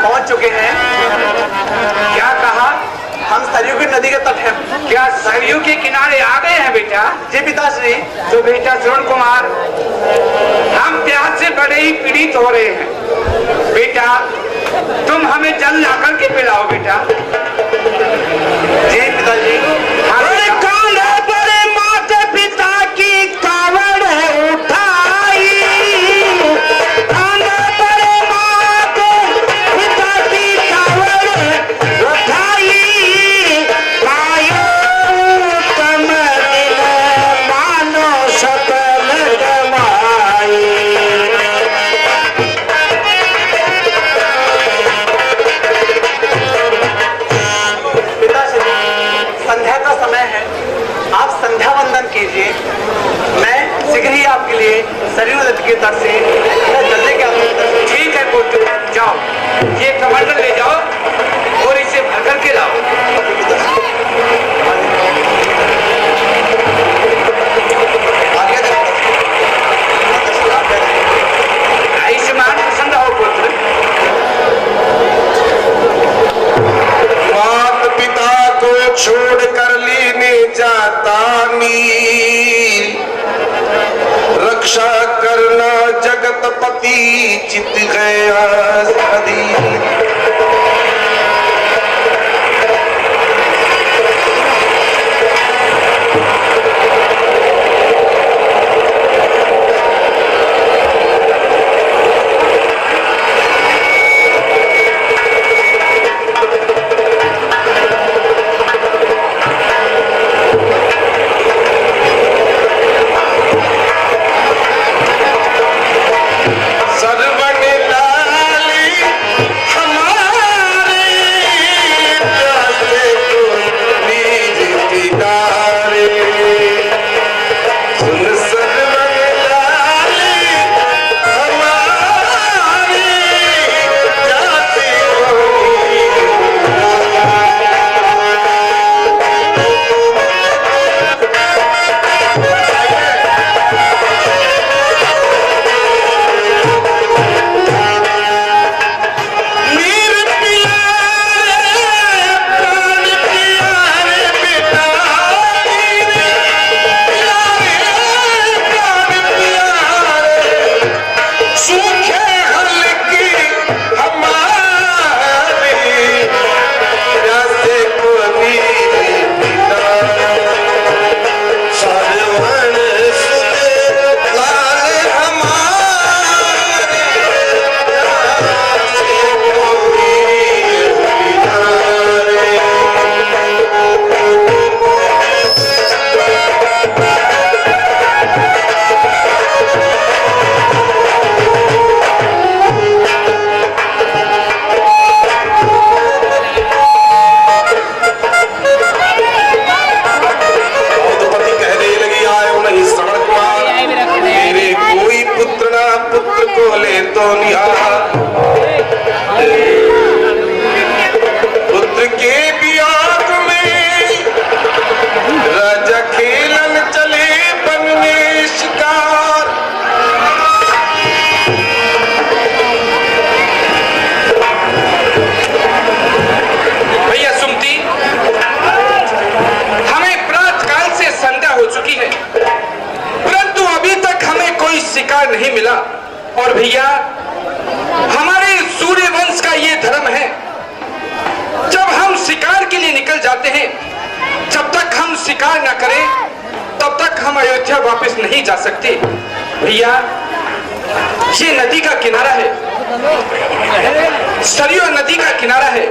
पहुंच चुके हैं। क्या कहा? हम सरयू की नदी के तट हैं। क्या सरयू के किनारे आ गए हैं बेटा? जी पिताश्री। तो बेटा श्रवण कुमार, हम प्यास से बड़े ही पीड़ित हो रहे हैं। बेटा तुम हमें जल ला करके पिलाओ बेटा। जी पिताजी। माता पिता की कावड़ उठाई, कीजिए। मैं शीघ्र ही आपके लिए सरयू नदी के तट से चलने के लिए। ठीक है पुत्र, जाओ ये कमंडल ले जाओ और इसे भर करके लाओ। आयुष्मान प्रसन्न हो पुत्र। माता पिता को छोड़ कर लेने जाता नील, रक्षा करना जगतपति चित गया अधीन। पुत्र के वियोग में राजा खेलन चले वन में शिकार। भैया सुमति, हमें प्रातःकाल से संध्या हो चुकी है, परंतु अभी तक हमें कोई शिकार नहीं मिला। और भैया हमारे सूर्य वंश का ये धर्म है, जब हम शिकार के लिए निकल जाते हैं, जब तक हम शिकार ना करें तब तक हम अयोध्या वापस नहीं जा सकते। भैया ये नदी का किनारा है, सरयू नदी का किनारा है।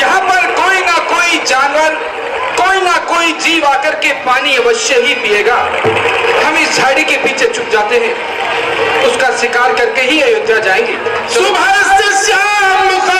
यहाँ पर कोई ना कोई जानवर, कोई ना कोई जीव आकर के पानी अवश्य ही पिएगा। हम इस झाड़ी के पीछे छुप जाते हैं, उसका शिकार करके ही अयोध्या जाएंगे। सुबह से शाम का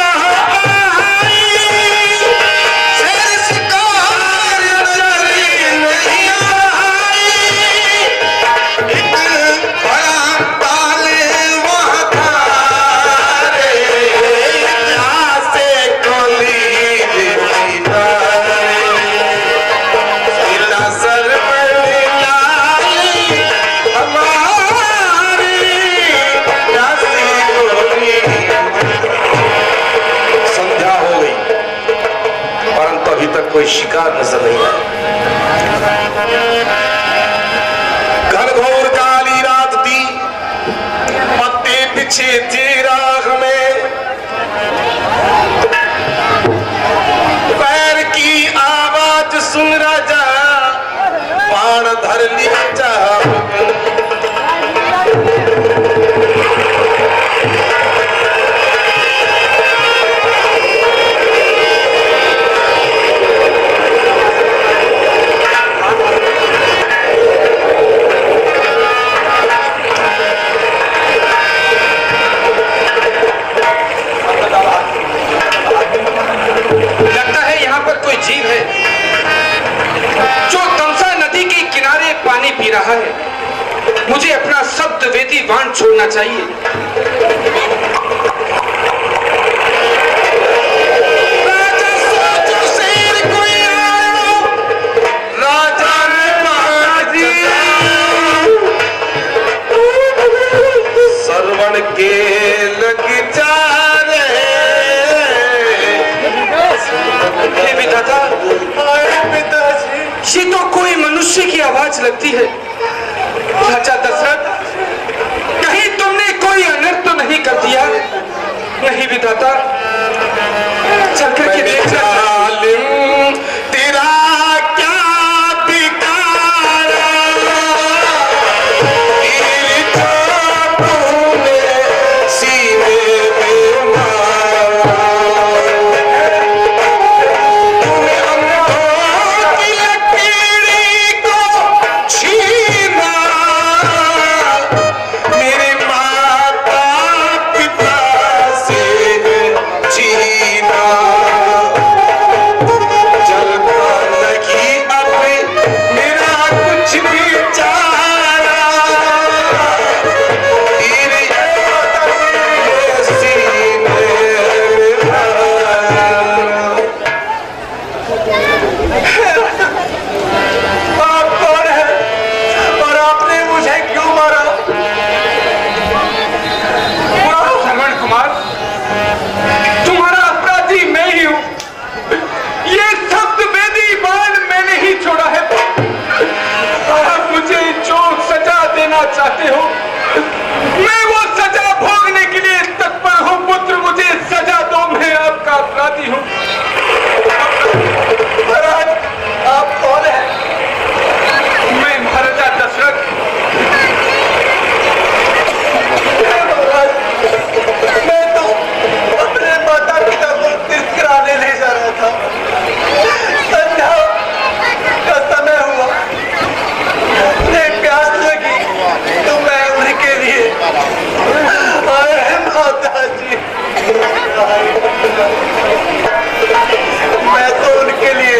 कोई शिकार नजर नहीं आया। घनघोर काली रात थी, पत्ते पीछे थे राह में, पैर की आवाज सुन राजा बाण धर लिया चाह। लगता है यहाँ पर कोई जीव है जो तमसा नदी के किनारे पानी पी रहा है। मुझे अपना शब्द वेदी बाण छोड़ना चाहिए। राजा सोचो शेर कोई आयो, राजा ने महाराजी सरवण के लग जा रहे। हे विधाता, ये तो कोई मनुष्य की आवाज लगती है। राजा दशरथ, कहीं तुमने कोई अनर्थ तो नहीं कर दिया? नहीं विधाता, चल करके देखना चाहिए। जालिम तेरा क्या बिगाड़ा, तीर चाकू ने सीने में मारा। तूने अंधों की लकीड़ी को छीना, मेरे माता पिता से छीना। चलता नहीं अब मेरा कुछ भी चारा, तेरे सीने में मारा। आप कौन है और आपने मुझे क्यों मारा? श्रवण कुमार, तुम्हारा अपराधी मैं ही हूँ। ये शब्द वेदी बाण मैंने ही छोड़ा है। आप मुझे जो सजा देना चाहते हो, मैं वो सजा भोगने के लिए तत्पर हूँ। पुत्र, मुझे सजा दो, मैं आपका अपराधी हूँ। महाराज, आप कौन है? मैं महाराजा दशरथ। महाराज, मैं तो अपने माता पिता को तीर्थ कराने ले जा रहा था। संध्या का समय हुआ, उन्हें प्यास लगी तो मैं उनके लिए अरे माता जी, मैं तो उनके लिए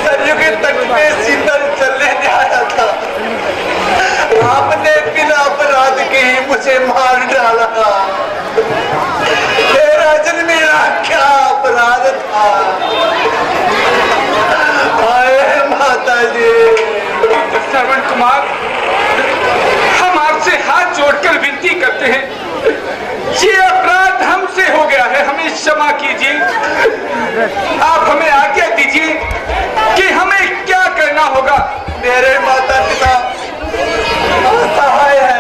सरयू के तट पे शीतल चलने आया था। आपने बिना अपराध के ही मुझे मार डाला। हे राजन, मेरा क्या अपराध था? हाय माता जी। श्रवण कुमार, हम आपसे हाथ जोड़कर विनती करते हैं, ये अपराध हमसे हो गया है, हमें क्षमा कीजिए। आप हमें आज्ञा दीजिए कि हमें क्या करना होगा। मेरे माता पिता असहाय है।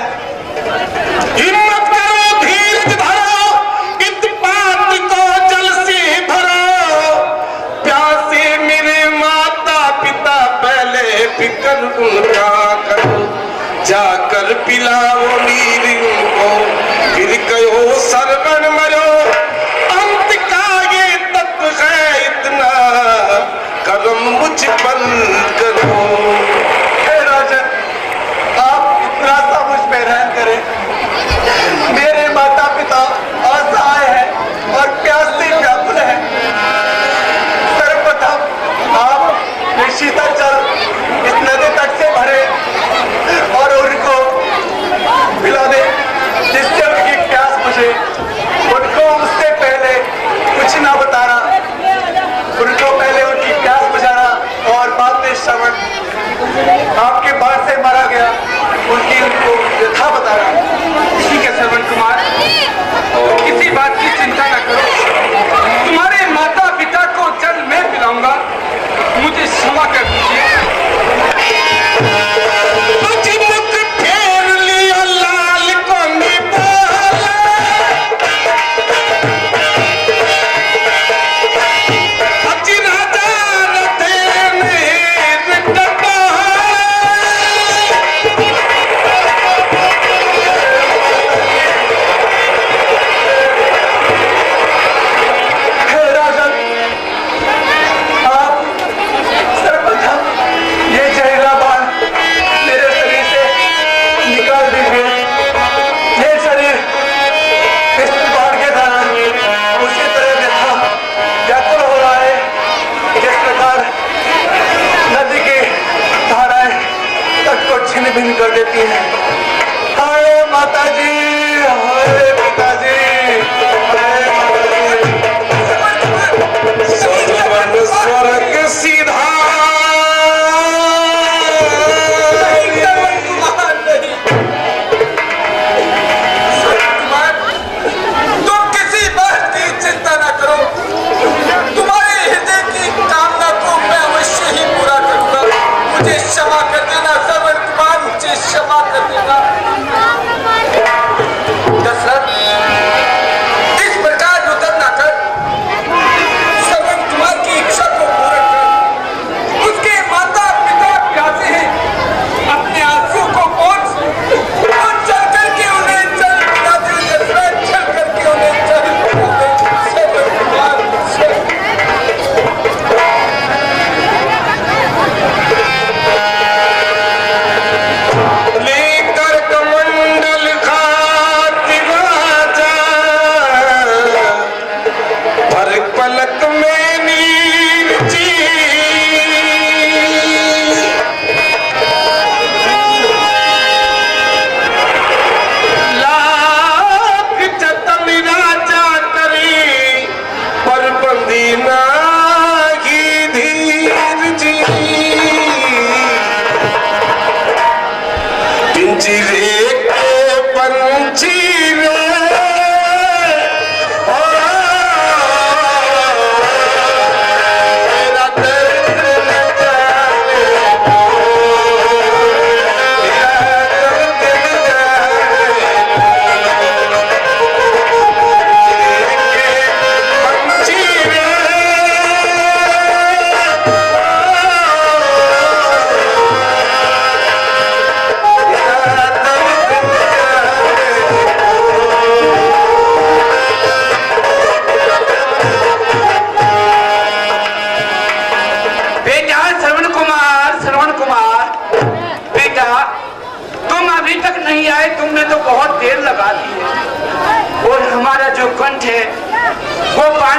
हिम्मत करो, धीरज धरो, इत पात को जल से भरो। प्यासे मेरे माता पिता, पहले फिक्र उनका करो। जाकर पिलाओ नीर उनको, फिर कहो सरवण मरो। अंत का ये तत्व है इतना, करम मुझ पर करो। हे राजन, आप इतना सा मुझ पे रहम करें। मेरे माता पिता असहाय हैं और प्यास से व्याकुल हैं। सर्वप्रथम आप ये शीतल जल इस नदी तट से भरे और उनको पिला दें, जिससे उनकी प्यास बुझे। उनको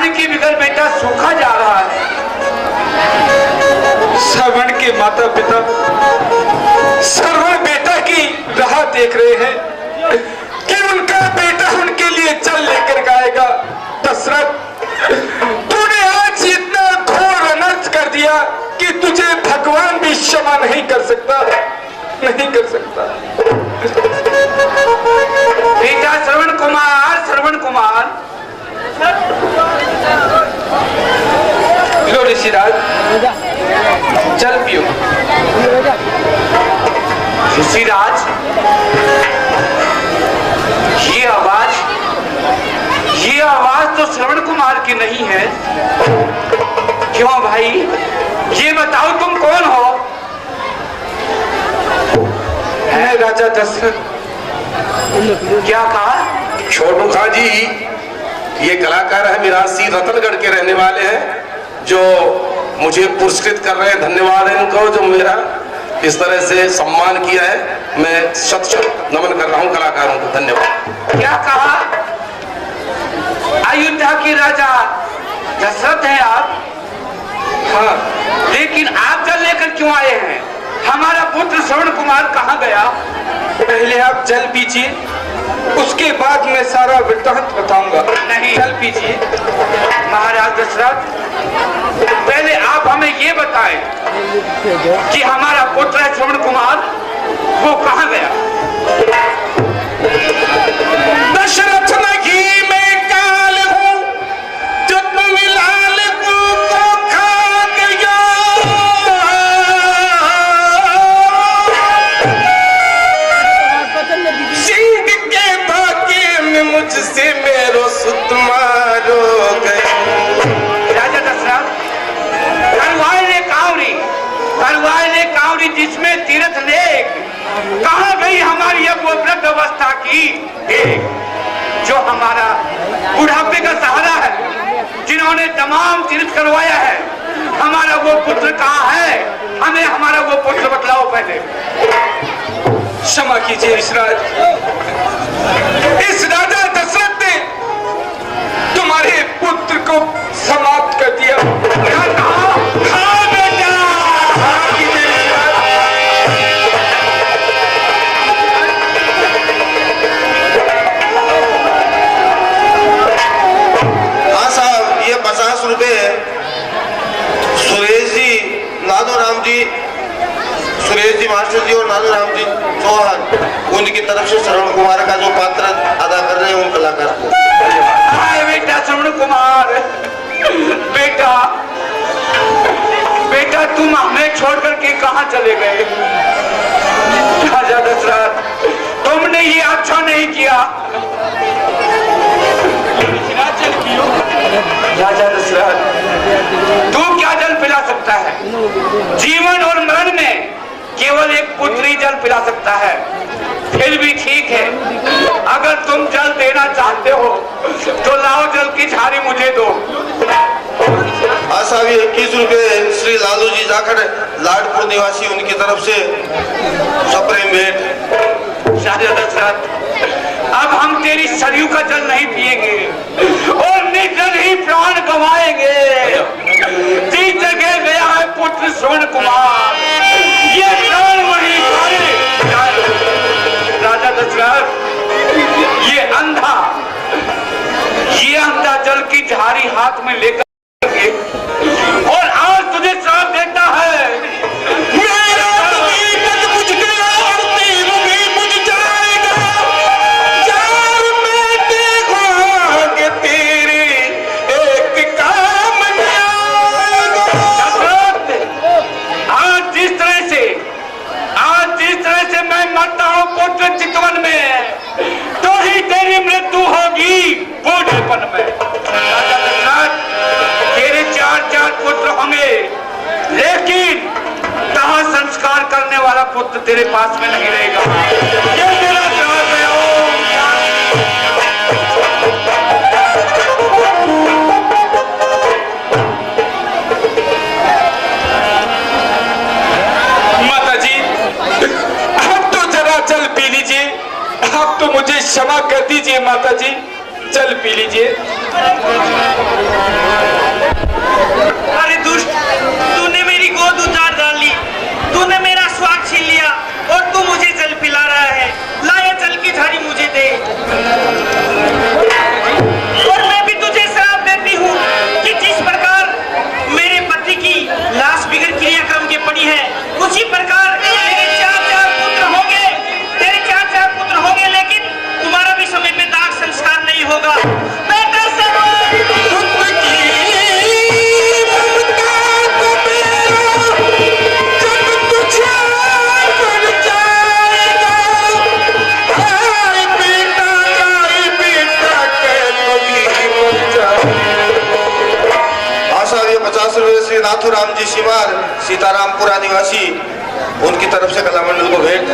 पानी के बगैर बेटा सूखा जा रहा है। श्रवण के माता पिता श्रवण बेटा की राह देख रहे हैं कि उनका बेटा उनके लिए चल लेकर गाएगा। दशरथ, तूने आज इतना घोर अनर्थ कर दिया कि तुझे भगवान भी क्षमा नहीं कर सकता, नहीं कर सकता। बेटा श्रवण कुमार, श्रवण कुमार, लो ऋषिराज जल पियो। ऋषिराज, ये आवाज तो श्रवण कुमार की नहीं है। क्यों भाई, ये बताओ तुम कौन हो? है राजा दशरथ। क्या कहा? छोटू खां जी, ये कलाकार है मिरासी रतनगढ़ के रहने वाले हैं जो मुझे पुरस्कृत कर रहे हैं। धन्यवाद है इनको जो मेरा इस तरह से सम्मान किया है। मैं शत शत नमन कर रहा हूँ कलाकारों को। धन्यवाद। क्या कहा? अयोध्या के राजा दशरथ हैं आप? हाँ, लेकिन आप जल लेकर क्यों आए हैं? हमारा पुत्र श्रवण कुमार कहाँ गया? पहले आप जल पीजिए, उसके बाद मैं सारा वृत्तांत बताऊंगा। नहीं, जल पीजिए। महाराज दशरथ, पहले आप हमें ये बताएं कि हमारा पुत्र है श्रवण कुमार, वो कहाँ गया? दशरथ नहीं मैं काल हूँ जो तुम लाल को खा गया। सिंह के धागे में मुझसे मेरो सुत मारो गए। राजा दशरथ, करवाए ने कावड़ी जिसमें तीर्थ लेख, कहाँ गई हमारी अब वो वृद्ध अवस्था की एक, जो हमारा बुढ़ापे का सहारा है, जिन्होंने तमाम तीर्थ करवाया है? हमारा वो पुत्र कहाँ है? हमें हमारा वो पुत्र बतलाओ पहले। क्षमा कीजिए ऋषिराज, इस राजा दशरथ ने तुम्हारे पुत्र को समाप्त कर दिया। क्या कहा? हाँ बेटा, हाँ साहब, ये 50 रुपए सुरेश जी, नादूराम जी, सुरेश जी मास्टर जी और नादूराम जी चौहान, उनकी तरफ से श्रवण कुमार का जो पात्र अदा कर रहे हैं उन कलाकार को। हाय बेटा श्रवण कुमार, बेटा बेटा तुम हमें छोड़ करके कहाँ चले गए? राजा दशरथ, तुमने ये अच्छा नहीं किया। राजा दशरथ, तू क्या जल पिला सकता है? जीवन और मरण में केवल एक पुत्र ही जल पिला सकता है। फिर भी ठीक है, अगर तुम जल देना चाहते हो तो लाओ जल की झाड़ी मुझे दो। हाँ साहब, ये 21 रुपए श्री लालू जी जाखड़ लाडपुर निवासी, उनकी तरफ से सप्रेम भेंट। राजा दशरथ, अब हम तेरी सरयू का जल नहीं पिएंगे और निर्जल ही प्राण गंवाएंगे। जिस जगह गया है पुत्र श्रवण कुमार, ये प्राण वहीं जाए। राजा दशरथ, ये अंधा जल की झाड़ी हाथ में लेकर और आज तुझे श्राप देता है। मेरा तबीयत बुझ गया और तेल भी बुझ जाएगा। यार मैं देखूंगा तेरे एक काम में आएगा। आज जिस तरह से मैं मरता हूँ पुत्र चितवन में, तो ही तेरी मृत्यु होगी बूढ़ेपन में। राजा दशरथ, तेरे 4 पुत्र होंगे, लेकिन दाह संस्कार करने वाला पुत्र तेरे पास में नहीं रहेगा। ये मेरा श्राप है। ओम माता जी, अब तो जरा जल पी लीजिए। आप तो मुझे क्षमा कर दीजिए माता जी, जल पी लीजिए। नाथूराम जी सिमार सीतारामपुरा निवासी, उनकी तरफ से कला मंडल को भेंट।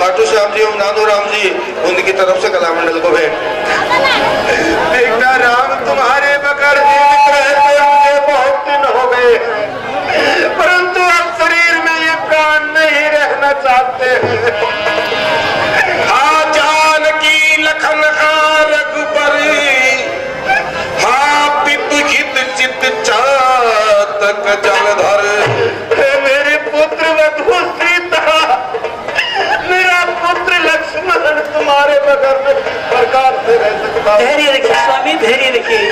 खाटू श्याम जी और नाथूराम जी, उनकी तरफ से कला मंडल को भेंट। बेटा राम, तुम्हारे बगैर जीवित रहते मुझे बहुत दिन हो गए, परंतु अब शरीर में ये प्राण नहीं रहना चाहते। जानकी लखन रघुपरी, हाँ पितु हित चित चातक जलधर। मेरे पुत्र वधु सीता, मेरा पुत्र लक्ष्मण तुम्हारे बगैर में प्रकार से रह सकता। धैर्य रखिए स्वामी, धैर्य रखिए,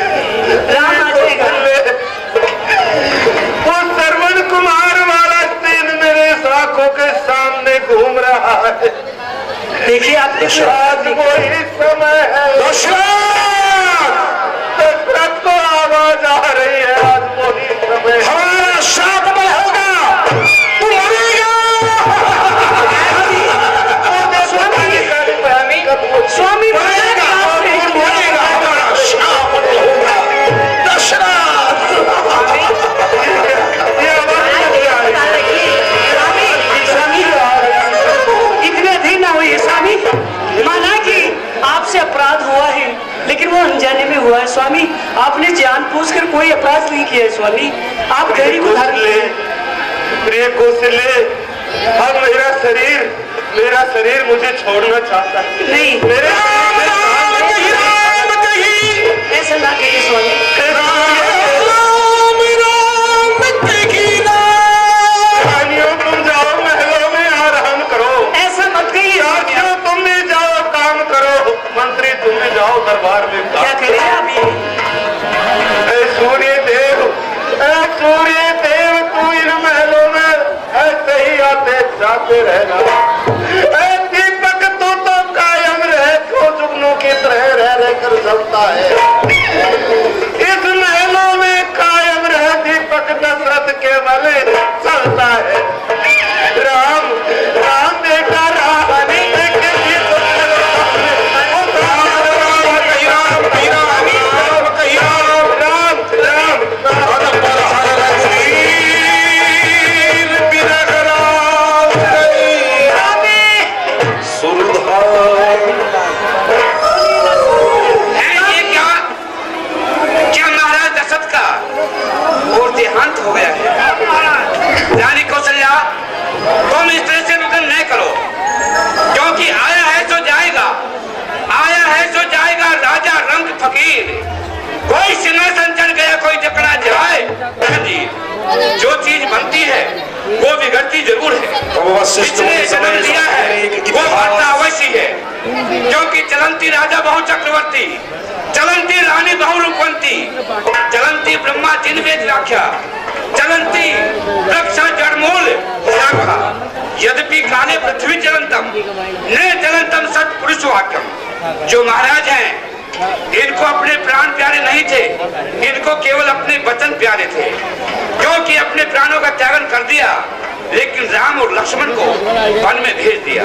राम आ जाएगा। वो श्रवण कुमार वाला दिन मेरे आंखों के सामने घूम रहा है। देखिए आपने आज वही समय है, दशरथ को आवाज आ रही है, आज वही समय। हमारा शाप में होगा, तू मरेगा। स्वामी मरेगा, हमारा शाप होगा। दशरथ इतने दिन ना हुई स्वामी, माना कि आपसे अपराध हुआ है, लेकिन वो अनजाने में हुआ है स्वामी। आपने जानबूझकर कोई अपराध नहीं किया है स्वामी, आप धैर्य को धार ले। प्रिय कौशल्य, अब मेरा शरीर मुझे छोड़ना चाहता है। नहीं, मेरे ऐसा ना कहिए स्वामी। तुम जाओ महलों में आराम करो, ऐसा मत कहिए। तुम भी जाओ काम करो, मंत्री तुम भी जाओ दरबार में। क्या करें आप ये? सूर्य देव, तू इन महलों में ऐसे ही आते जाते रहना। दीपक तू तो कायम रहे, क्यों जुगनू की तरह रह कर जलता है। इस महलों में कायम रहे दीपक, दशरथ केवल चलता है। राम बेटा राम, हो गया है। रानी कौशल्या, तुम इस तरह से नृत्य नहीं करो, क्योंकि आया है तो जाएगा, आया है तो जाएगा। राजा रंग फकीर, कोई सिंहासन चढ़ गया, कोई जकड़ा जाए। जी, जो चीज बनती है वो बिगड़ती जरूर है। जिसने जन्म दिया है वो मरना अवश्य है, क्योंकि चलंती राजा बहु चक्रवर्ती, चलंती रानी बहु रूपवंती, चलंती ब्रह्मा जिन वेद व्याख्या, चलंती वृक्ष जड़मूल शाखा, यद्यपि काले पृथ्वी चलंतम न चलंतम सत्पुरुष वाक्यम। जो महाराज हैं, इनको अपने प्राण प्यारे नहीं थे, इनको केवल अपने वचन प्यारे थे। राम और लक्ष्मण को वन में भेज दिया।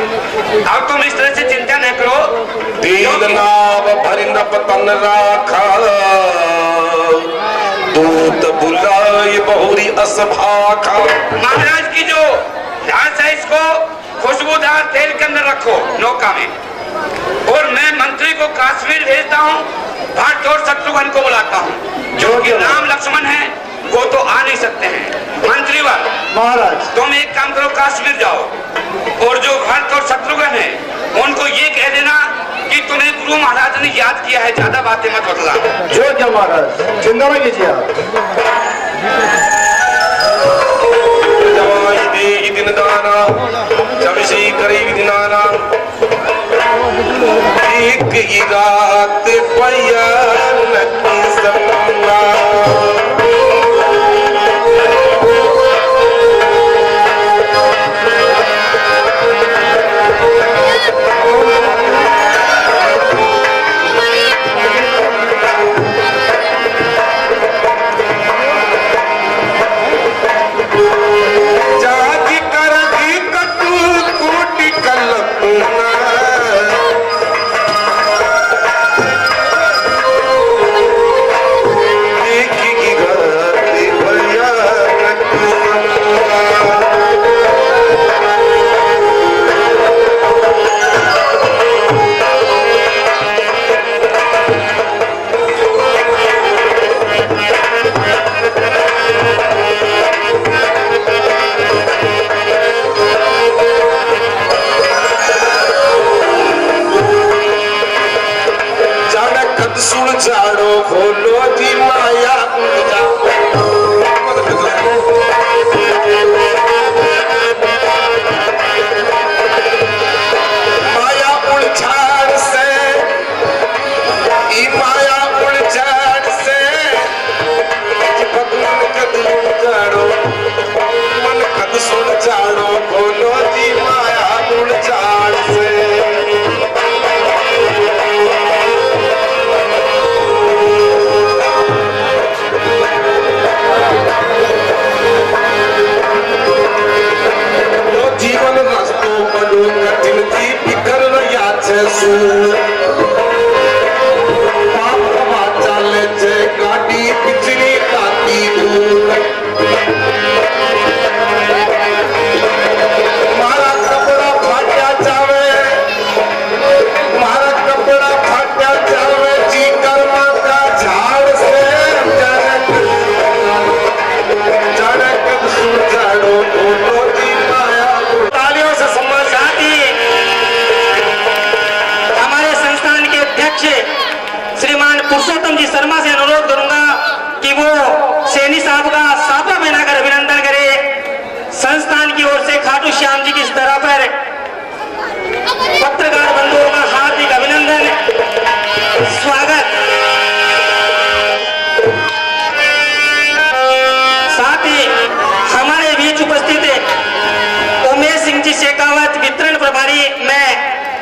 अब तुम इस तरह से चिंता न करो। दीन नाव भरिन पतन राखा, दूत बुलाए बहुरी असभाखा। महाराज की जो लाश है इसको खुशबूदार तेल के अंदर रखो नौका में, और मैं मंत्री को कश्मीर भेजता हूँ, भट्ट और शत्रुघ्न को बुलाता हूँ। जो कि राम लक्ष्मण है वो तो आ नहीं सकते हैं। मंत्रीवर महाराज तुम एक काम करो, कश्मीर जाओ और जो भट्ट और शत्रुघ्न है उनको ये कह देना कि तुम्हें गुरु महाराज ने याद किया है, ज्यादा बातें मत बतलाना। जो क्या महाराज, चिंता न कीजिए आप। जवाई दे दिन दाना, जमशी करे दिनाना, एक ही रात बयान की सपना।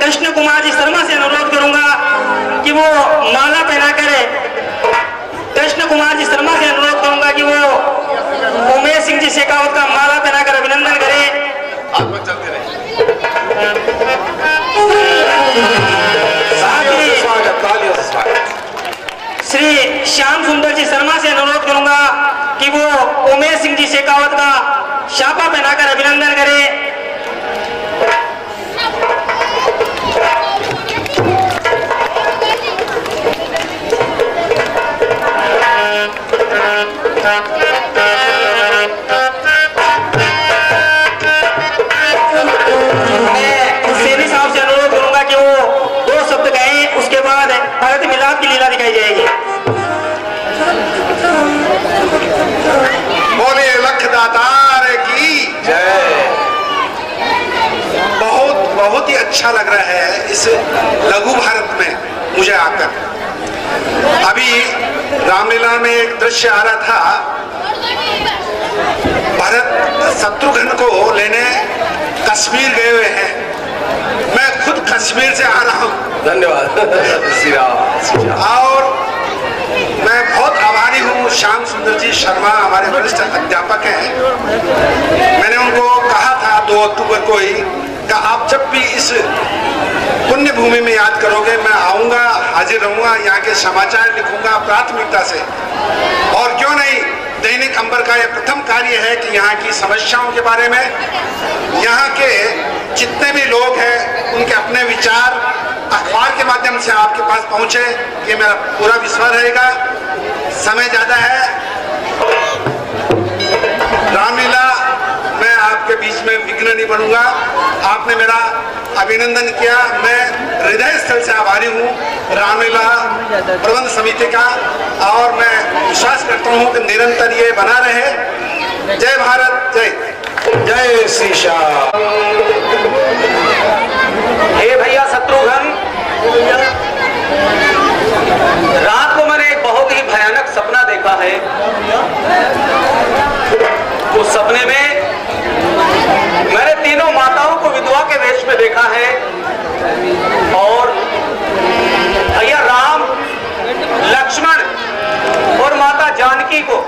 कृष्ण कुमार जी शर्मा से अनुरोध करूंगा कि वो माला पहना करे। कृष्ण कुमार जी शर्मा से अनुरोध करूंगा कि वो उमेश सिंह जी शेखावत का माला पहनाकर अभिनंदन करे। श्री श्याम सुंदर जी शर्मा से अनुरोध करूंगा कि वो उमेश सिंह जी शेखावत का शापा पहनाकर अभिनंदन करे। सेनी साहब से अनुरोध करूंगा कि वो 2 शब्द कहें, उसके बाद भरत मिलाप की लीला दिखाई जाएगी। बोले लख दातार की जय। बहुत ही अच्छा लग रहा है इस लघु भारत में मुझे आकर। अभी रामलीला में एक दृश्य आ रहा था, भरत शत्रुघ्न को लेने कश्मीर गए हुए हैं। मैं खुद कश्मीर से आ रहा हूँ। धन्यवाद श्री राम। और मैं बहुत आभारी हूँ श्याम सुंदर जी शर्मा हमारे वरिष्ठ अध्यापक हैं। मैंने उनको कहा था 2 अक्टूबर को ही कि आप जब भी इस पुण्य भूमि में याद करोगे मैं आऊँगा, हाजिर रहूँगा, यहाँ के समाचार लिखूँगा प्राथमिकता से। और क्यों नहीं, दैनिक अंबर का यह प्रथम कार्य है कि यहाँ की समस्याओं के बारे में, यहाँ के जितने भी लोग हैं उनके अपने विचार अखबार के माध्यम से आपके पास पहुँचे, ये मेरा पूरा विश्वास रहेगा। समय ज़्यादा है, रामलीला मैं आपके बीच में विघ्न नहीं बनूंगा। आपने मेरा अभिनंदन किया, मैं हृदय स्थल से आभारी हूँ रामलीला प्रबंध समिति का, और मैं विश्वास करता हूँ कि निरंतर ये बना रहे। जय भारत, जय श्री श्याम। हे भैया शत्रुघ्न, रात को मैंने एक बहुत ही भयानक सपना देखा है। उस सपने में मैंने तीनों माताओं को विधवा के वेश में देखा है और भैया राम, लक्ष्मण और माता जानकी को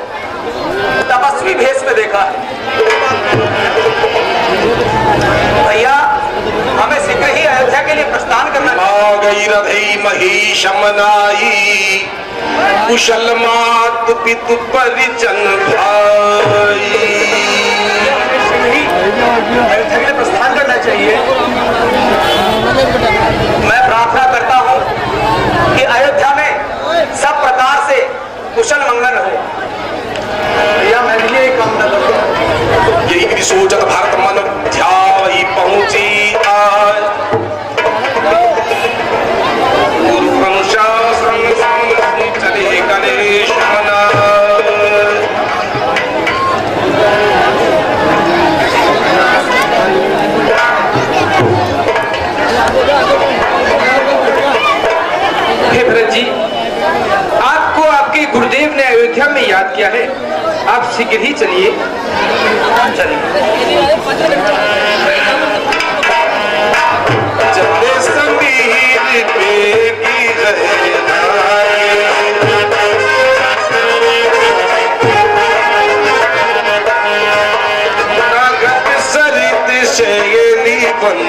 तपस्वी भेष में देखा है। भैया हमें शीघ्र ही अयोध्या के लिए प्रस्थान करना आ गई रधई महिषमनाई, कुशल मात पितु परिजन भाई। अयोध्या के लिए प्रस्थान करना चाहिए। मैं प्रार्थना करता हूँ कि अयोध्या में सब प्रकार से कुशल मंगल हो। भैया मैं भी यही कामना करता हूँ। यही सोचत भारत मन ध्यावही पहुंची आज, गुरु अनुशासन चले गणेश मना। हे भरत जी, आपको आपके गुरुदेव ने अयोध्या में याद किया है, आप शीघ्र ही चलिए। चले समीर पे की नगद सरित शयनी बन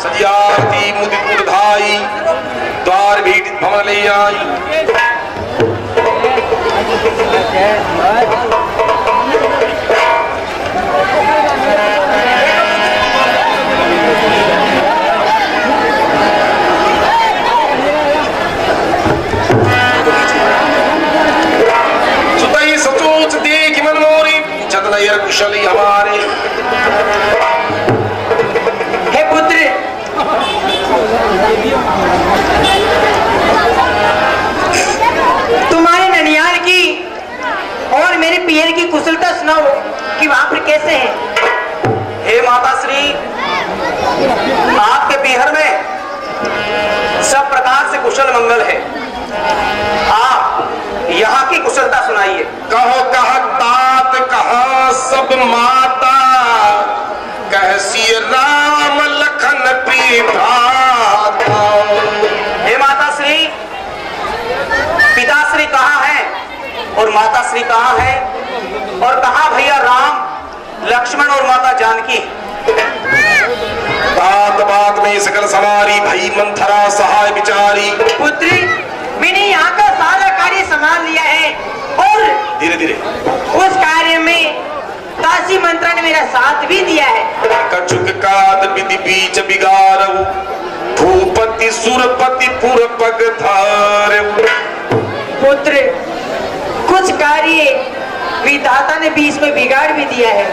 सजियाती मुदित धाई, द्वार भीट भवन ले आई। सुतई सचोच देख मन मोरी, पूछत नैयर कुशली हमारे। हे पुत्र, तुम्हारे ननियाल की और मेरे पियर की कुशलता सुनाओ कि वहां पर कैसे हैं। हे माता श्री, आपके पीहर में सब प्रकार से कुशल मंगल है। आप यहाँ की कुशलता सुनाइए। कहो कह तात कहा सब माता, कह सिय राम लखन प्रिय भ्राता। हे माता श्री, पिताश्री कहाँ है और माता श्री कहाँ है, और कहाँ भैया राम, लक्ष्मण और माता जानकी। बात बात में सकल सवारी, भई मंथरा सहाय बिचारी। पुत्री, मैंने यहाँ का सारा कार्य संभाल लिया है और धीरे धीरे उस कार्य में काशी मंत्रा ने मेरा साथ भी दिया है। कछुक काद विधि बीच बिगारऊ, भूपति सुरपति पुर पग धारऊ। पुत्र, कुछ कार्य विधाता ने बीच में बिगाड़ भी दिया है।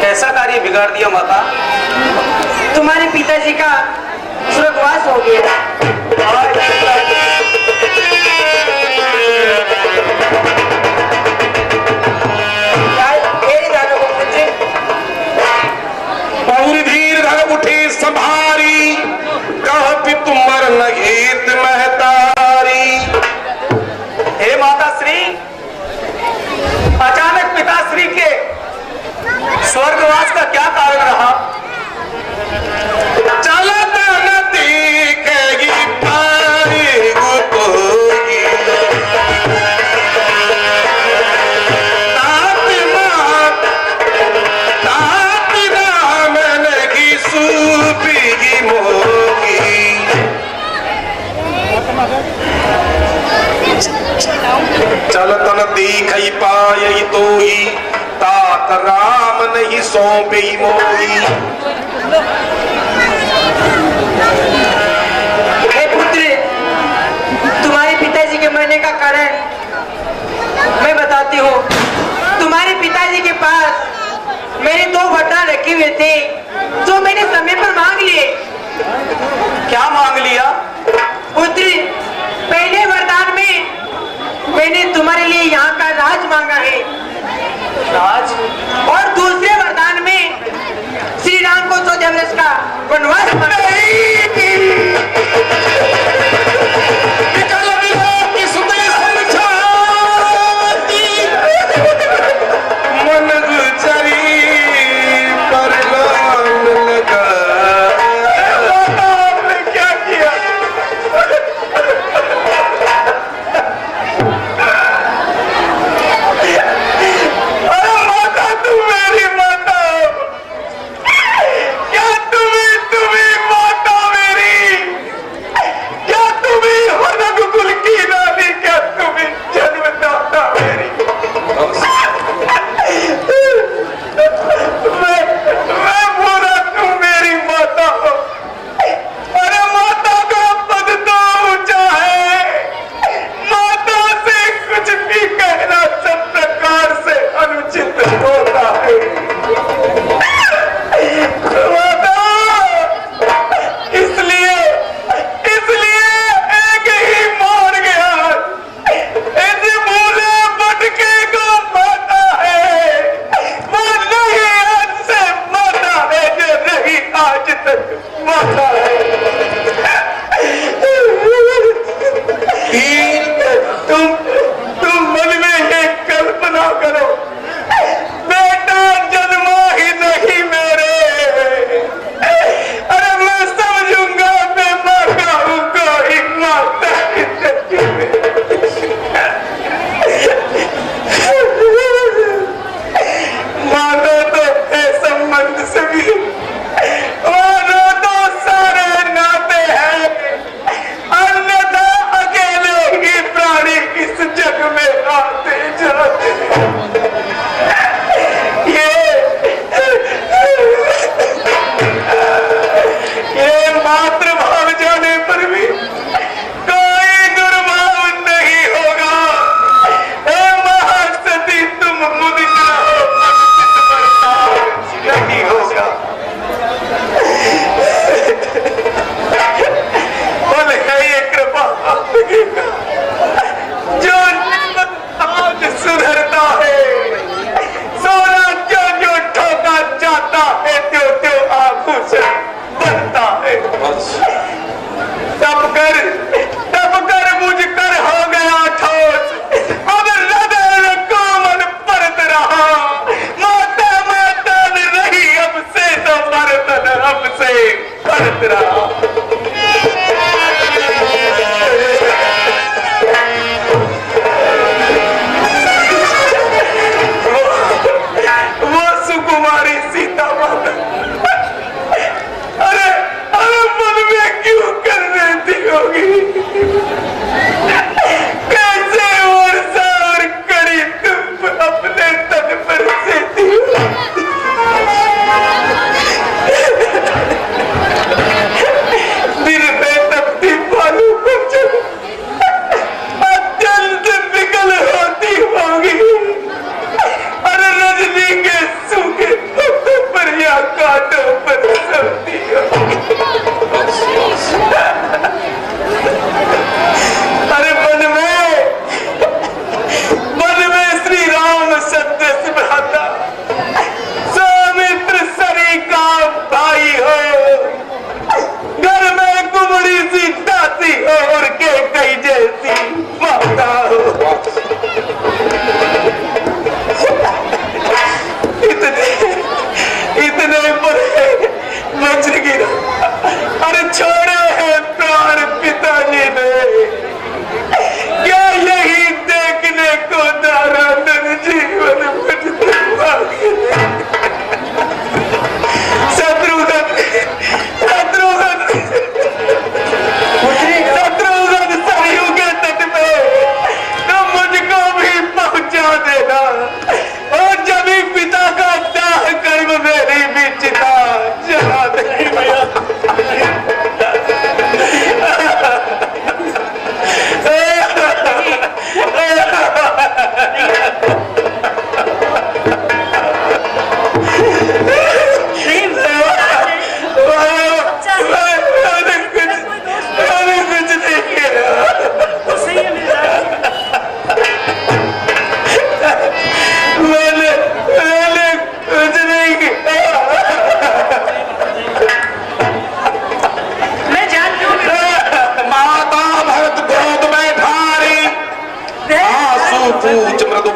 कैसा कार्य बिगाड़ दिया माता? तुम्हारे पिताजी का स्वर्गवास हो गया। बहुरी धीर धर उठी संभारी, कह तुमर नगीत महता सीखई पायई तोई, तात राम नहीं सौंपई मोई। हे पुत्र, तुम्हारे पिताजी के मरने का कारण मैं बताती हूँ। तुम्हारे पिताजी के पास मैंने 2 वरदान रखे हुए थे जो मैंने समय पर मांग लिए। क्या मांग लिया? पुत्र, पहले वरदान में मैंने तुम्हारे लिए यहाँ का राज मांगा है, राज? और दूसरे वरदान में श्री राम को 14 वर्ष का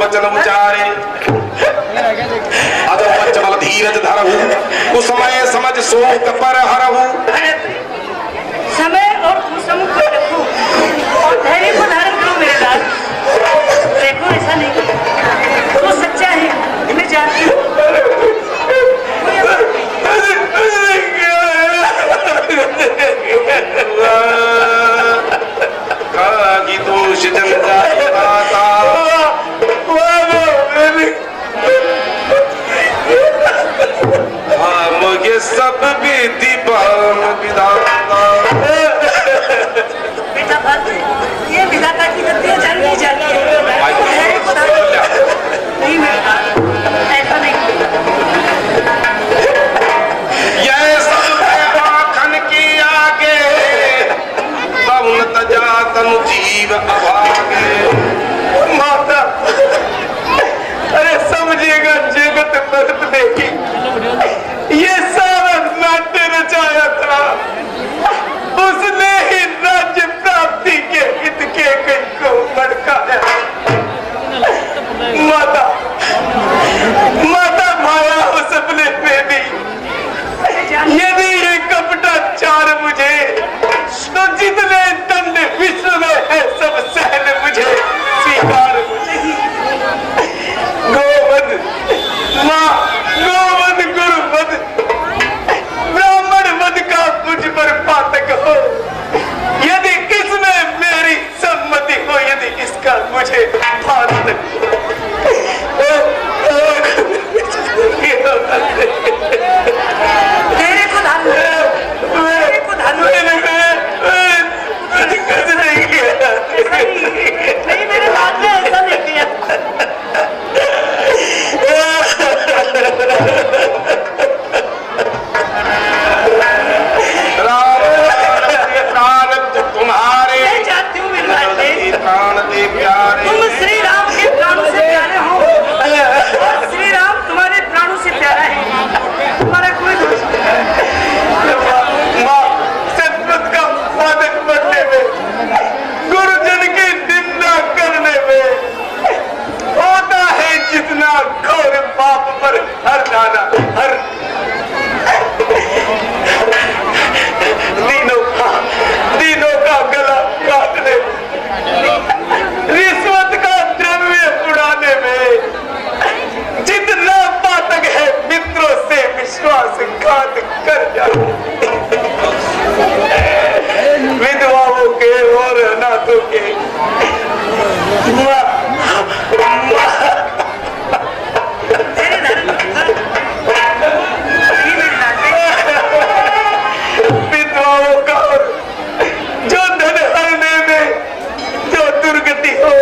वचन उचारे अधो बल धीरज धरहु उसमय समझ शोक पर हरहु। समय और कुसम को रखो और धैर्य को धारण करो मेरे लाल। देखो ऐसा नहीं, वो सच्चा है, मैं जानती हूँ। कागी दोष जन जाए आता मुझे सब विधि पान विधाता। बेटा बात ये विधाता की गलतियाँ जाननी चाहिए। नहीं मेरे लाल, ऐसा नहीं। यह सब आखन की आगे तब न तजा तनु जीव अभागे। माता अरे समझिएगा जगत भरत देखी ये सारा नाट्य रचाया था, उसने ही राज्य प्राप्ति के हित के कई को भड़काया। माता माता माया हो सपने में भी, यदि ये कपटाचार मुझे तो जितने दंड विश्व में है सब सहन मुझे स्वीकार मुझे। गोवध माँ गोवध गुरुवध ब्राह्मण वध का मुझ पर पातक हो, यदि इसमें मेरी सम्मति हो, यदि इसका मुझे भान तेरे को धान तेरे को धान नहीं मेरे लाल ने ऐसा नहीं किया। तुम्हारे मैं चाहती हूँ मेरे लाल ने प्राण दे प्यारे। तुम श्री राम के प्राणों से प्यारे हो और श्री राम तुम्हारे प्राणों से प्यारा है, तुम्हारा कोई दोष नहीं। माँ सतपथ का स्वागत करने में, गुरुजन की निंदा करने में होता है जितना घोर पाप पर हर नाना हर दीनों का गला काटने, रिश्वत का द्रव्य उड़ाने में जितना पातक है मित्रों से विश्वासघात कर जाते, विधवाओं के और अनाथों के विधवाओं का जो धन हरने में जो दुर्गति हो,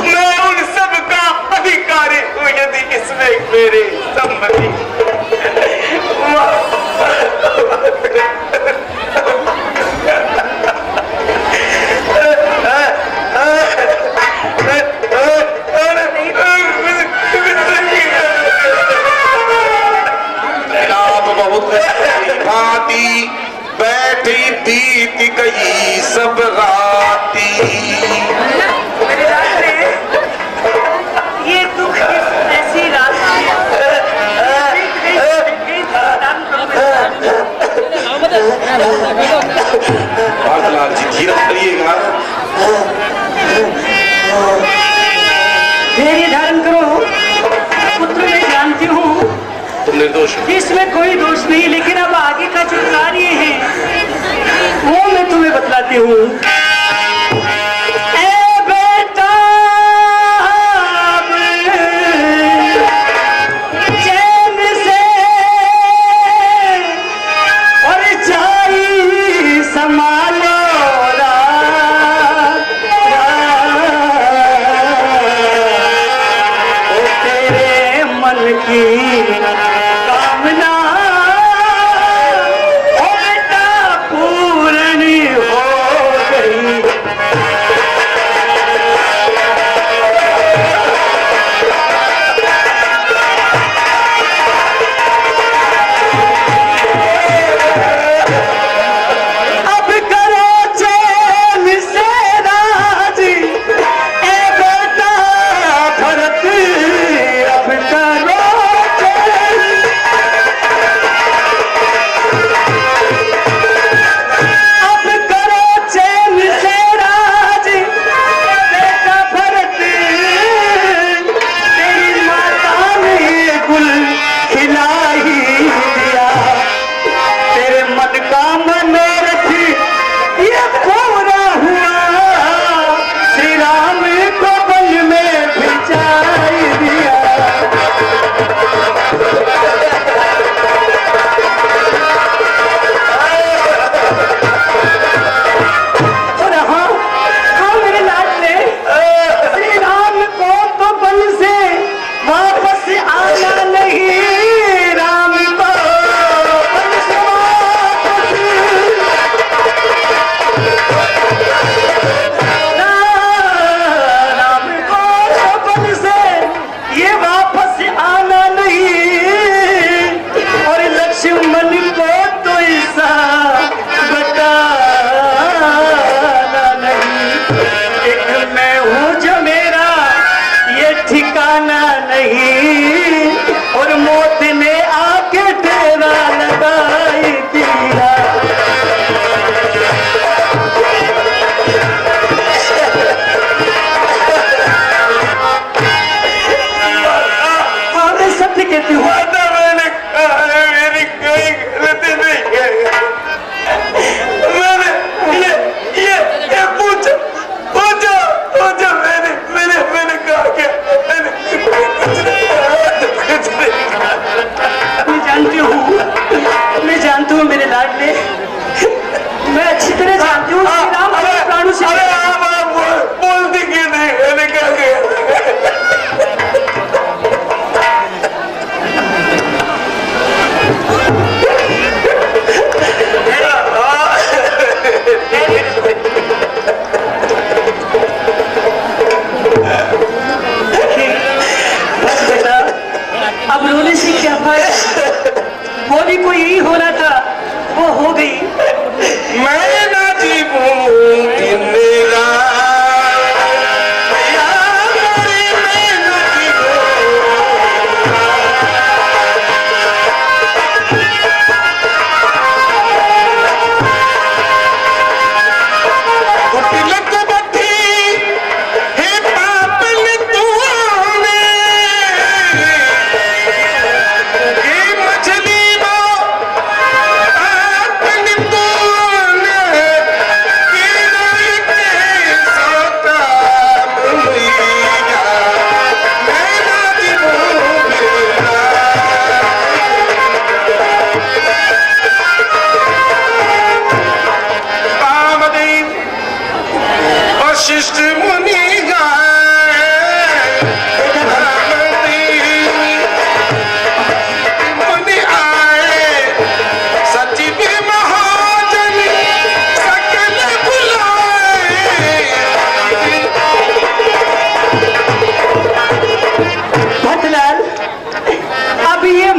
मैं उन सब का अधिकारी हूँ यदि इसमें मेरी सम्मति। बहुत भांति बैठी बीत गई सब राती। मेरे लाल ने ये दुख ऐसी रात लाल जी धीरज करिएगा। धैर्य धारण करो पुत्र, मैं जानती हूँ तुम निर्दोष हो। इसमें कोई दोष नहीं, लेकिन अब आगे का जो कार्य है वो मैं तुम्हें बतलाती हूँ। ए बेटा चैन से और जाई संभालो तेरे मन की कामना हो बेटा पूर्ण हो गई।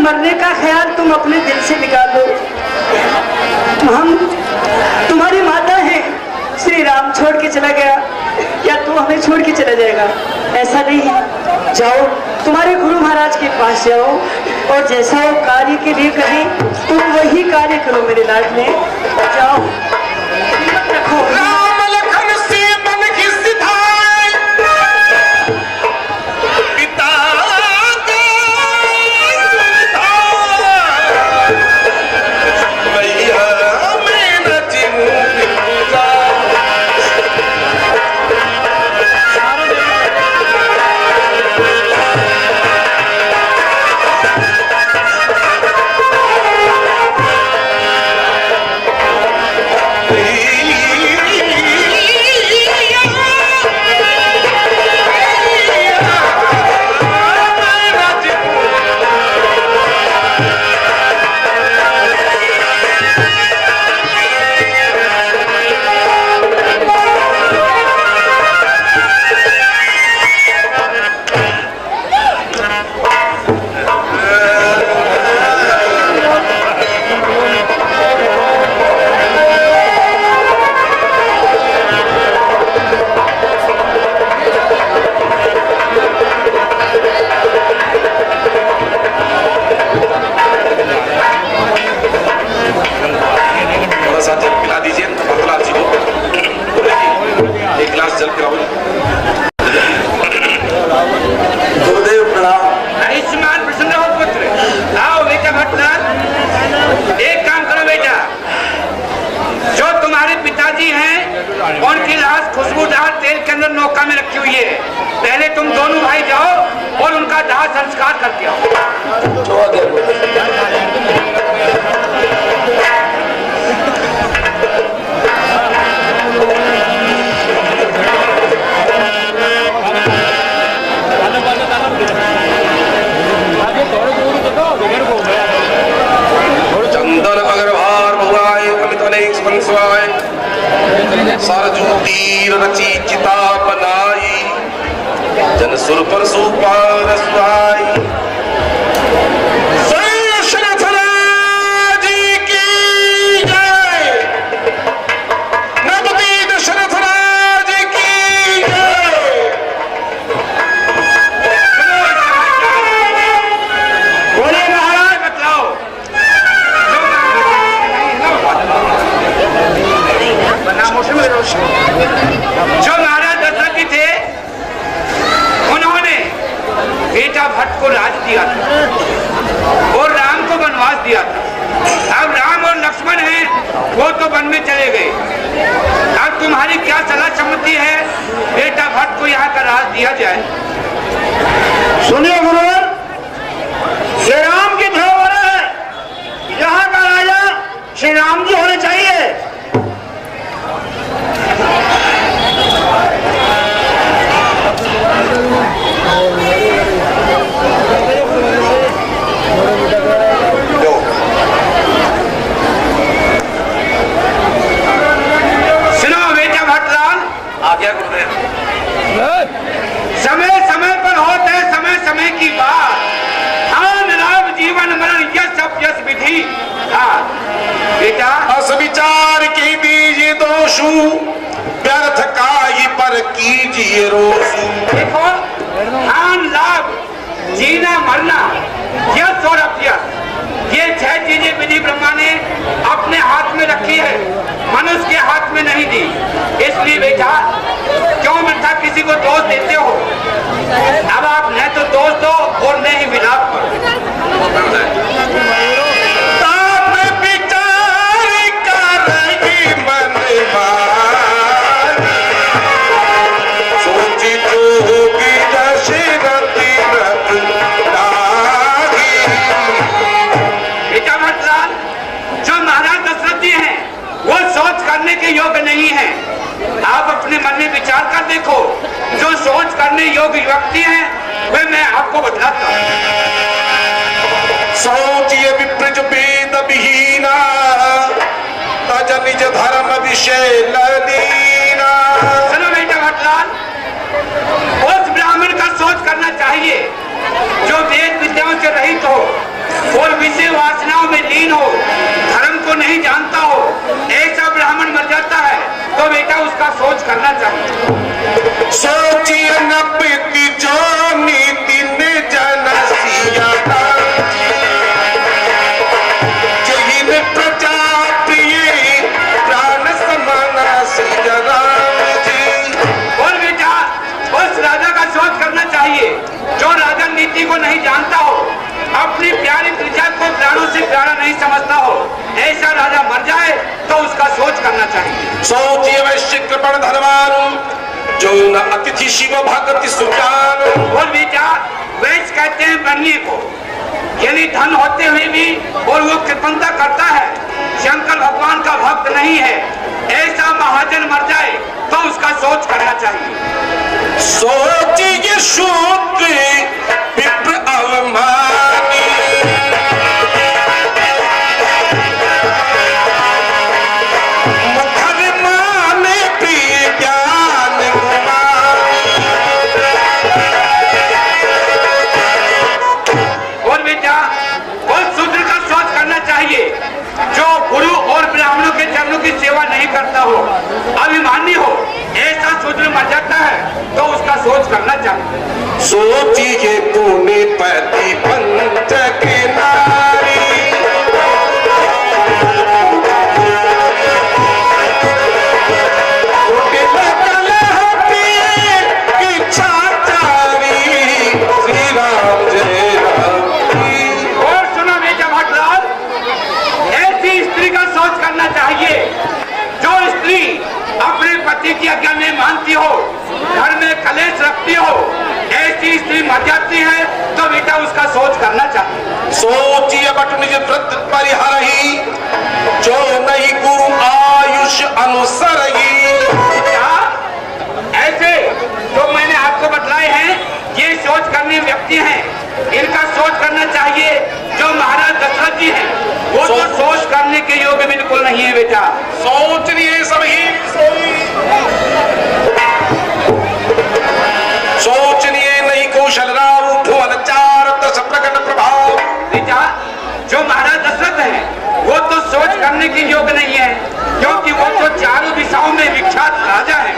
मरने का ख्याल तुम अपने दिल से निकाल दो। हम तुम्हारी माता है, श्री राम छोड़ के चला गया या तू हमें छोड़ के चला जाएगा, ऐसा नहीं है। जाओ तुम्हारे गुरु महाराज के पास जाओ और जैसा वो कार्य के लिए कहें तुम वही कार्य करो मेरे लाडले। जाओ रखो। राम लखन से मन की सिधाए, पिता के मैया में न चिंता। उनकी लाश खुशबूदार तेल के अंदर नौका में रखी हुई है। पहले तुम दोनों भाई जाओ और उनका दाह संस्कार करके आओ। चंदन अग्रभार भुआए अमित अनेक स्पंसवाए, सरजू तीर रची चिता बनाई, जन सुर पर सुपार सुहाई। दशरथ राजी की जय, नंदपति दशरथ राजी की जय। बोले महाराज बतलाओ, जो महाराज दशरथ जी थे उन्होंने बेटा भट्ट को राज दिया था और राम को वनवास दिया था। अब राम और लक्ष्मण हैं वो तो वन में चले गए। अब तुम्हारी क्या सलाह सम्मति है, बेटा भट्ट को यहाँ का राज दिया जाए? सुनिए गुरुवर, श्री राम की धरोहर है, यहाँ का राजा श्री राम जी होने चाहिए। सुनो बेटा भट्टलाल, आज्ञा गुरुदेव। समय समय पर होता है समय समय की बात। हाँ लाभ जीवन मरण यह सब यश विधि। हाँ बेटा, अस विचार की दीजिए दोषु, व्यर्थ काई पर कीजिए रोसु। देखो हाँ लाभ जीना मरना यश और अपयश, ये 6 चीजें विधि ब्रह्मा ने अपने हाथ में रखी है, मनुष्य के हाथ में नहीं दी। इसलिए बेटा क्यों वृथा किसी को दोष देते हो? अब आप न तो दोष दो और न ही विलाप करो। बेटा भट्टलाल, जो महाराज दशरथ जी हैं वो सोच करने के योग्य नहीं है। आप अपने मन में विचार कर देखो, जो सोच करने योग्य व्यक्ति हैं वे मैं आपको बतलाता हूँ। सोचिए विप्रज वेद विहीना, तज निज धर्म विषय ललीना। चलो बेटा भट्टलाल, उस ब्राह्मण का सोच करना चाहिए जो वेद विद्याओं से रहित हो, ऐसे वासनाओं में लीन हो, धर्म को नहीं जानता हो, ऐसा ब्राह्मण मर जाता है तो बेटा उसका सोच करना चाहिए। सोचिए न बीती जो नीति ने जनसिया जहीन प्रजा प्रिय प्राण समाना सिया राम जी। और बेटा उस राजा का सोच करना चाहिए जो राजा नीति को नहीं जानता हो, अपनी प्यारी प्रजा को प्राणों से प्यारा नहीं समझता हो, ऐसा राजा मर जाए तो उसका सोच करना चाहिए। सोचिए वैश्य कृपण धर्मान जो न अतिथि शिव भक्ति सुजान। और बेटा वैश्य कहते हैं बनने को, यानी धन होते हुए भी और वो कृपणता करता है, शंकर भगवान का भक्त नहीं है, ऐसा महाजन मर जाए तो उसका सोच करना चाहिए। सोचिए शूद्र विप्र अवमानी धर्मा में प्रिय ज्ञान और बेटा उस शूद्र का सोच करना चाहिए जो गुरु और ब्राह्मणों के चरणों की सेवा नहीं करता हो, अभिमानी हो, ऐसा शूद्र मर जाता है तो उसका सोच करना चाहिए। सोचिए पुण्य पति पंच के नारी श्री राम जय राम। और सुनो बेटा भटलाल, ऐसी स्त्री का सोच करना चाहिए जो स्त्री अपने पति की आज्ञा नहीं मानती हो, घर में कलेश रखती हो, ऐसी स्त्री मर जाती है तो बेटा उसका सोच करना चाहिए। सोचिए बट निज व्रत परिहर ही जो नहीं गुरु आयुष अनुसर ऐसे जो मैंने आपको बतलाए हैं ये सोच करने व्यक्ति हैं, इनका सोच करना चाहिए। जो महाराज दशरथ जी हैं वो तो सोच करने के योग्य बिल्कुल नहीं है बेटा। सोच लिए सभी सोचनीय नहीं कौशल राम भुवन चार दस प्रकट प्रभाव। बेटा जो महाराज दशरथ हैं वो तो सोच करने के योग्य नहीं है, क्योंकि वो तो चारों दिशाओं में विख्यात राजा है।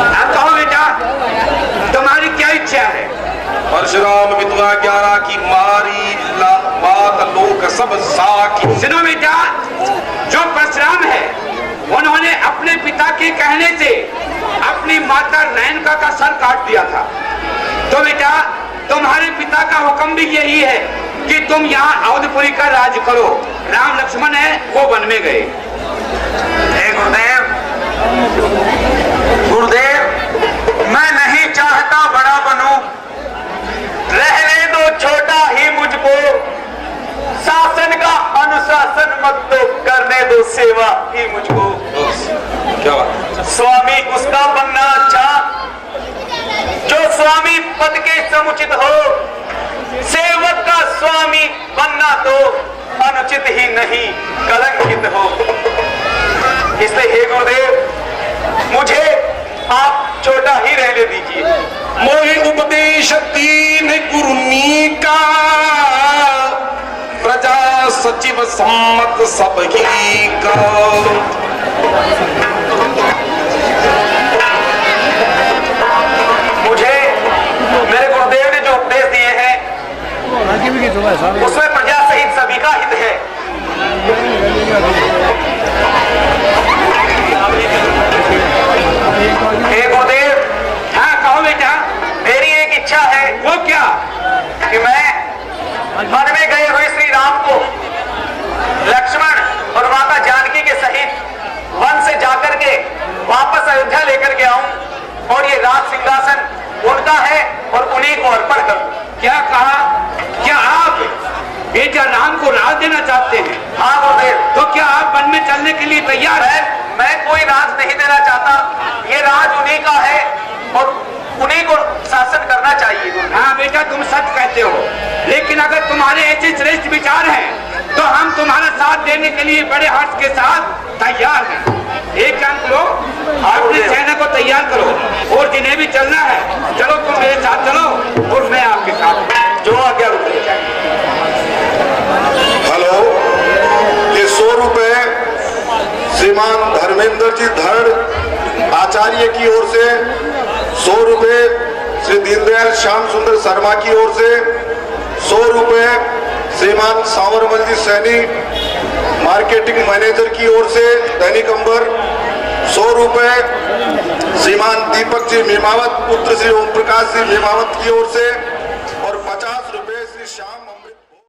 आप कहो बेटा तुम्हारी क्या इच्छा है? परशुराम विधवा 11 की मारी बात लोक सब साखी। सुनो बेटा, जो परशुराम है उन्होंने अपने पिता के कहने से अपनी माता रेणुका का सर काट दिया था, तो बेटा तुम्हारे पिता का हुक्म भी यही है कि तुम यहाँ अवधपुरी का राज करो। राम लक्ष्मण है वो वन में गए। गुरुदेव मैं नहीं चाहता बड़ा बनूं, रहने दो छोटा ही मुझको, शासन का अनुशासन मत दो, करने दो सेवा ही मुझको। क्या बात? स्वामी उसका बनना अच्छा जो स्वामी पद के समुचित हो, सेवक का स्वामी बनना तो अनुचित ही नहीं कलंकित हो। इसलिए हे गुरुदेव मुझे आप छोटा ही रहने दीजिए। मोहि उपदेश दीन गुरुनी का, प्रजा सचिव सम्मत सब ही का। मुझे मेरे गुरुदेव ने जो उपदेश दिए हैं उसमें प्रजा सहित सभी का हित है। हे गुरुदेव। हाँ कहो बेटा। मेरी एक इच्छा है। वो क्या? कि मैं वन में गए हुए श्री राम को लक्ष्मण और माता जानकी के सहित वन से जाकर के वापस अयोध्या लेकर के आऊं और ये राज सिंहासन उनका है और उन्हीं को अर्पण करूं। क्या कहा? क्या आप बेटा राम को राज देना चाहते हैं? हाँ गुरुदेव। तो क्या आप वन में चलने के लिए तैयार हैं? मैं कोई राज नहीं देना चाहता, ये राज उन्हीं का है और उन्हीं को शासन करना चाहिए गुरुदेव। हाँ बेटा तुम सच कहते हो, लेकिन अगर तुम्हारे ऐसे श्रेष्ठ विचार हैं तो हम तुम्हारा साथ देने के लिए बड़े हर्ष के साथ तैयार हैं। एक काम करो, अपने सेना को तैयार करो और जिन्हें भी चलना है चलो, तुम मेरे साथ चलो और मैं आपके साथ। जो आज्ञा गुरुदेव। रुपए श्रीमान धर्मेंद्र जी धड़ आचार्य की ओर से, 100 रुपए श्री दीनदयाल श्याम सुंदर शर्मा की ओर से, 100 रुपए श्रीमान सांवरमल जी सैनी मार्केटिंग मैनेजर की ओर से दैनिक अंबर, 100 रुपए श्रीमान दीपक जी मेमावत पुत्र श्री ओम प्रकाश जी मेमावत की ओर से,